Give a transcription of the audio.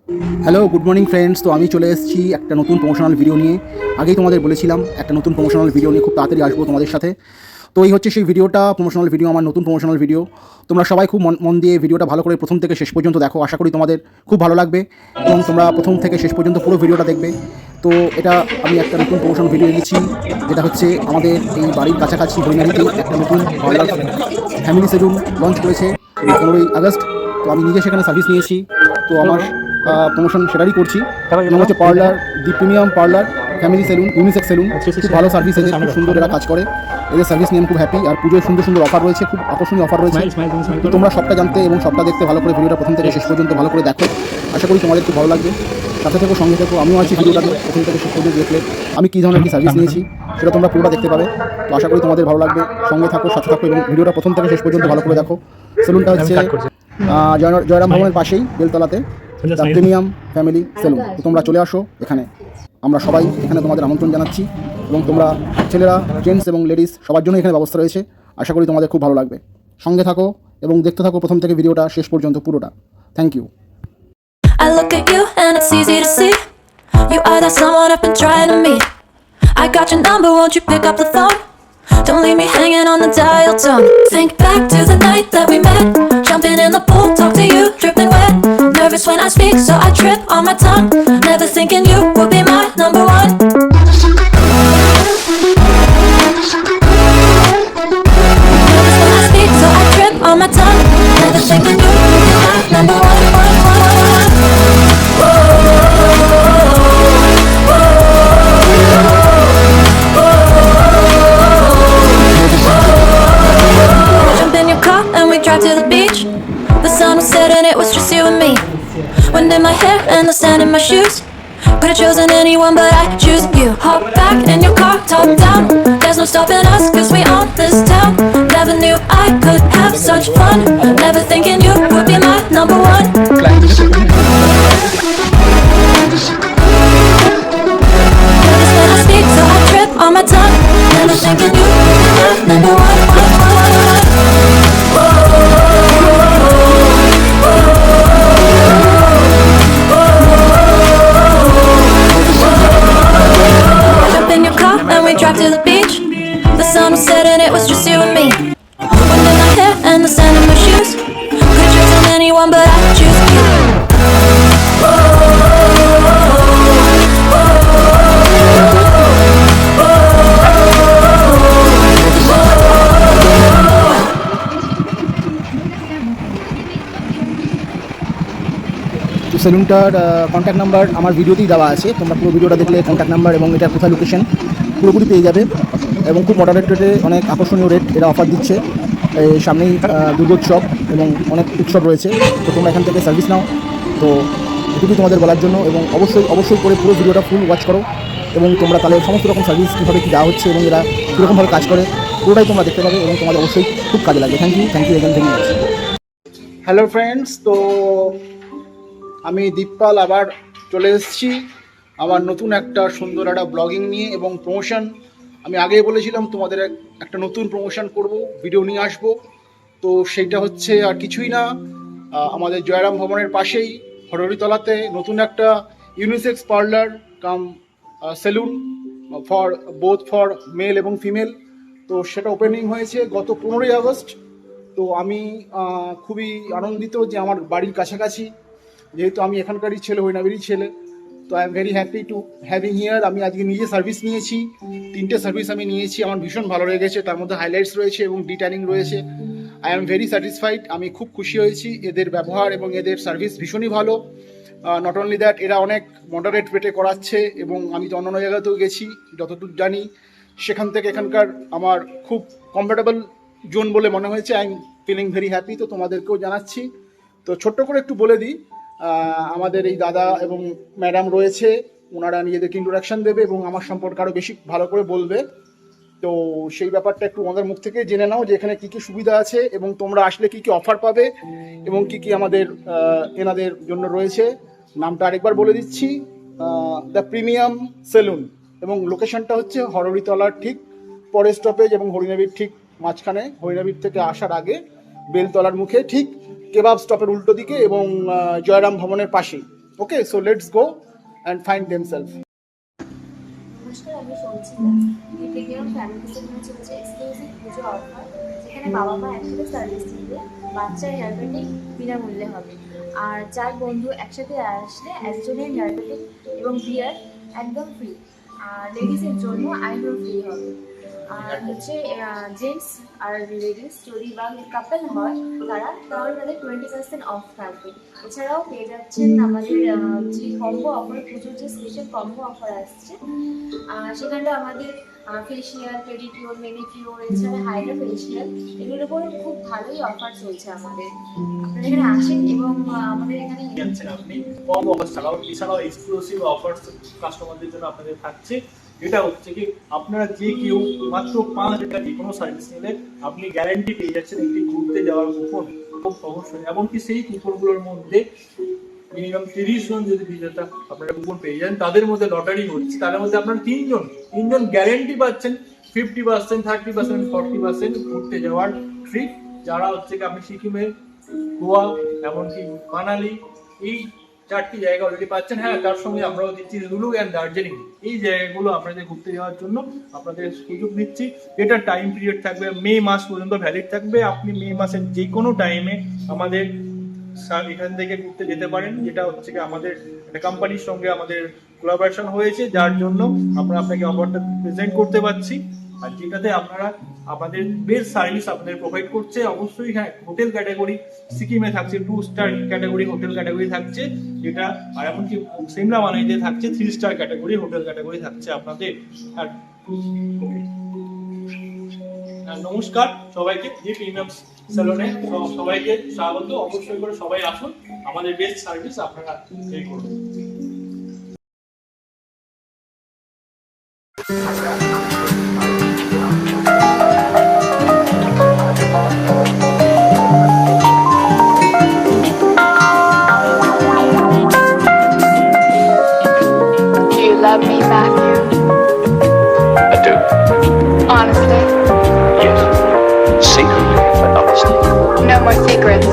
Hello, good morning friends. তো আমি চলে এসেছি একটা নতুন প্রমোশনাল ভিডিও নিয়ে। আগেই তোমাদের বলেছিলাম একটা নতুন প্রমোশনাল ভিডিও নিয়ে খুব তাড়াতাড়ি আসবো তোমাদের সাথে। তো এই হচ্ছে সেই ভিডিওটা, প্রমোশনাল ভিডিও, আমার নতুন প্রমোশনাল ভিডিও। তোমরা সবাই খুব মন দিয়ে ভিডিওটা ভালো করে প্রথম থেকে শেষ পর্যন্ত দেখো। আশা করি তোমাদের খুব ভালো লাগবে এবং তোমরা প্রথম থেকে শেষ পর্যন্ত পুরো ভিডিওটা দেখবে। তো এটা আমি একটা নতুন প্রমোশন ভিডিও এনেছি, যেটা হচ্ছে আমাদের এই বাড়ির কাছাকাছি হরিণারিতে একটা নতুন পার্লার ফ্যামিলি সেলুন লঞ্চ করেছে 15ই আগস্ট। তো আমি নিজে সেখানে সার্ভিস নিয়েছি। তো আমার প্রমোশন সেটারই করছি। যেমন হচ্ছে parlour, the premium parlour family salon, unisex salon. খুব ভালো সার্ভিস, এদের খুব সুন্দর এরা কাজ করে। এদের সার্ভিস নিয়ে আমি খুব হ্যাপি। আর পুজোয় সুন্দর সুন্দর অফার রয়েছে, খুব আকর্ষণীয় অফার রয়েছে। তো তোমরা সবটা জানতে এবং সবটা দেখতে ভালো করে ভিডিওটা প্রথম থেকে শেষ পর্যন্ত ভালো করে দেখো। আশা করি তোমাদের খুব ভালো লাগবে। সাথে থেকো, সঙ্গে থেকো। আমিও আছি ভিডিওটাতে প্রথম থেকে শেষ পর্যন্ত দেখলে আমি কী ধরনের কি সার্ভিস নিয়েছি সেটা তোমরা পুরোটা দেখতে পাবে। তো আশা করি তোমাদের ভালো লাগবে। সঙ্গে থাকো, সাথে থাকো এবং ভিডিওটা প্রথম থেকে শেষ পর্যন্ত ভালো করে দেখো। সেলুনটা হচ্ছে জয়রাম ভবনের পাশেই বেলতলাতে দ্য প্রিমিয়াম ফ্যামিলি সেলুন। তো তোমরা চলে আসো এখানে। আমরা সবাই এখানে তোমাদের আমন্ত্রণ জানাচ্ছি এবং তোমরা ছেলেরা, জেন্টস এবং লেডিস সবার জন্য এখানে ব্যবস্থা রয়েছে। আশা করি তোমাদের খুব ভালো লাগবে। সঙ্গে থাকো এবং দেখতে থাকো প্রথম থেকে ভিডিওটা শেষ পর্যন্ত পুরোটা। Thank you. I look at you and it's easy to see you are that someone I've been trying to meet. I got your number, won't you pick up the phone? Don't leave me hanging on the dial tone. Think back to the night that we met, jumping in the pool, talk to you, dripping wet. Nervous when I speak, so I trip on my tongue. Never thinking you would be my number one. Nervous when I speak, so I trip on my tongue. Never thinking you would be my number one. Drive to the beach. The sun was setting, it was just you and me. Wind in my hair and the sand in my shoes. Could've chosen anyone, but I choose you. Hop back in your car, top down. There's no stopping us, cause we own this town. Never knew I could have such fun. Never thinking you would be my number one. Nervous when I speak, so I trip on my tongue. Never thinking you would be my number one. Drive to the beach. The sun was setting, it was just you and me. Wind in my hair and the sand in my shoes. Could've chosen anyone, but I choose you. তো সেলুনটার contact number আমার ভিডিওতেই দেওয়া আছে। তোমরা পুরো ভিডিওটা দেখলে contact number এবং এটার কোথায় লোকেশন পুরোপুরি পেয়ে যাবে। এবং খুব মডারেট রেটে অনেক আকর্ষণীয় রেট এরা অফার দিচ্ছে। এই সামনেই দুর্গোৎসব এবং অনেক উৎসব রয়েছে। তো তোমরা এখান থেকে সার্ভিস নাও। তো এটুকুই তোমাদের বলার জন্য। এবং অবশ্যই করে পুরো ভিডিওটা ফুল ওয়াচ করো এবং তোমরা তাহলে সমস্ত রকম সার্ভিস কীভাবে কী দেওয়া হচ্ছে এবং এরা কীরকমভাবে কাজ করে পুরোটাই তোমরা দেখতে পাবে এবং তোমাদের অবশ্যই খুব কাজে লাগবে। Thank you again, thank you. Hello friends, তো আমি দীপপাল আবার চলে এসেছি আমার নতুন একটা সুন্দর একটা ব্লগিং নিয়ে এবং প্রমোশন। আমি আগেই বলেছিলাম তোমাদের একটা নতুন প্রমোশন করব, ভিডিও নিয়ে আসব। তো সেইটা হচ্ছে আর কিছুই না, আমাদের জয়রাম ভবনের পাশেই হরহরিতলাতে নতুন একটা unisex parlour cum salon for male এবং ফিমেল। তো সেটা ওপেনিং হয়েছে গত 15ই আগস্ট। তো আমি খুবই আনন্দিত যে আমার বাড়ির কাছাকাছি, যেহেতু আমি এখানকারই ছেলে, হরিণাবিরই ছেলে। তো I am very happy to having here. আমি আজকে নিজে সার্ভিস নিয়েছি, 3টে সার্ভিস আমি নিয়েছি, আমার ভীষণ ভালো লেগেছে। তার মধ্যে হাইলাইটস রয়েছে এবং ডিট্যানিং রয়েছে। I am very satisfied. আমি খুব খুশি হয়েছি, এদের ব্যবহার এবং এদের সার্ভিস ভীষণই ভালো। নট অনলি দ্যাট, এরা অনেক মডারেট রেটে করাচ্ছে এবং আমি তো অন্যান্য জায়গাতেও গেছি, যতদূর জানি সেখান থেকে এখানকার আমার খুব কমফোর্টেবল জোন বলে মনে হয়েছে। I am feeling very happy. তো তোমাদেরকেও জানাচ্ছি। তো ছোট্ট করে একটু বলে দিই, আমাদের এই দাদা এবং ম্যাডাম রয়েছে, ওনারা নিজেদেরকে ইন্ট্রোডাকশান দেবে এবং আমার সম্পর্কে আরও বেশি ভালো করে বলবে। তো সেই ব্যাপারটা একটু আমাদের মুখ থেকে জেনে নাও যে এখানে কী কী সুবিধা আছে এবং তোমরা আসলে কী কী অফার পাবে এবং কী কী আমাদের এনাদের জন্য রয়েছে। নামটা আরেকবার বলে দিচ্ছি, দ্য প্রিমিয়াম সেলুন, এবং লোকেশনটা হচ্ছে হরহরিতলার ঠিক পরের স্টপেজ এবং হরিণাবির ঠিক মাঝখানে, হরিণাবির থেকে আসার আগে বেলতলার মুখে ঠিক কেবাব স্টপের উল্টো দিকে এবং জয়রাম ভবনের পাশেই। Okay, so let's go and find themselves. নমস্কার, আমি সঞ্চিতা। প্রিমিয়াম ফ্যামিলি সেগমেন্ট চলছে এক্সক্লুসিভ পুজো অফার, যেখানে বাবা মা একসাথে সার্ভিস নিলে বাচ্চার হেয়ার কাটিং বিনামূল্যে হবে। আর 4 বন্ধু একসাথে আসলে একজনের হেয়ার কাটিং এবং বিয়ার একদম ফ্রি। আর লেডিসের জন্য আইব্রো ফ্রি হবে। আর হচ্ছে জেন্টস আর লেডিস যদি বা কাপল হয় তাহলে তাদের 20% অফ থাকবে। এছাড়াও পেয়ে যাচ্ছেন আমাদের যে কম্বো অফার, পুজোর যে স্পেশাল কম্বো অফার আসছে, সেখানটা আমাদের ফেসিয়াল, পেডিকিউর, মেনিকিউর, এছাড়া হাইড্রা ফেসিয়াল, এগুলোর উপর খুব ভালোই অফার চলছে আমাদের। আপনারা এখানে আসেন এবং আমাদের এখানে যাচ্ছেন আপনি কম অফার এছাড়াও এক্সক্লুসিভ অফার্স কাস্টমারদের জন্য আপনাদের থাকছে। এটা হচ্ছে কি আপনারা যে কেউ মাত্র 5 টাকা যে কোনো সার্ভিস নিলে আপনি গ্যারান্টি পেয়ে যাচ্ছেন একটি ঘুরতে যাওয়ার কুপন। অবশ্যই এমনকি সেই কুপনগুলোর মধ্যে মিনিমাম 30 জন যদি বিজেতা আপনারা কুপন পেয়ে যান, তাদের মধ্যে লটারি হচ্ছে, তাদের মধ্যে আপনারা তিনজন গ্যারান্টি পাচ্ছেন 50%, 30%, 40% ঘুরতে যাওয়ার ট্রিপ। যারা হচ্ছে কি আপনি সিকিমে, গোয়া, এমনকি মানালি, এই 4টি জায়গা অলরেডি পাচ্ছেন। হ্যাঁ, তার সঙ্গে আমরাও দিচ্ছি লুলু অ্যান্ড দার্জিলিং। এই জায়গাগুলো আপনাদের ঘুরতে যাওয়ার জন্য আপনাদের সুযোগ দিচ্ছি। এটা টাইম পিরিয়ড থাকবে মে মাস পর্যন্ত ভ্যালিড থাকবে। আপনি মে মাসের যে কোনো টাইমে আমাদের এখান থেকে ঘুরতে যেতে পারেন। যেটা হচ্ছে কি আমাদের একটা কোম্পানির সঙ্গে আমাদের কোলাবোরেশন হয়েছে, যার জন্য আমরা আপনাকে অফারটা প্রেজেন্ট করতে পারছি। আর যেটাতে আপনারা আমাদের বেস্ট সার্ভিস আপনাদের প্রোভাইড করছে। অবশ্যই হ্যাঁ, হোটেল ক্যাটাগরি সিকিমে থাকছে 2 স্টার ক্যাটাগরি হোটেল ক্যাটাগরি থাকছে, যেটা আর এমনকি সিমলা মানালিতে থাকছে 3 স্টার ক্যাটাগরি হোটেল ক্যাটাগরি থাকছে আপনাদের। আর নমস্কার সবাইকে, জি প্রিমিয়াম স্যালনে সবাইকে স্বাগত। অবশ্যই করে সবাই আসুন, আমাদের বেস্ট সার্ভিস আপনারা এই করুন। Do you love me, Matthew? I do. Honestly? Yes. Secretly, but honestly. No more secrets.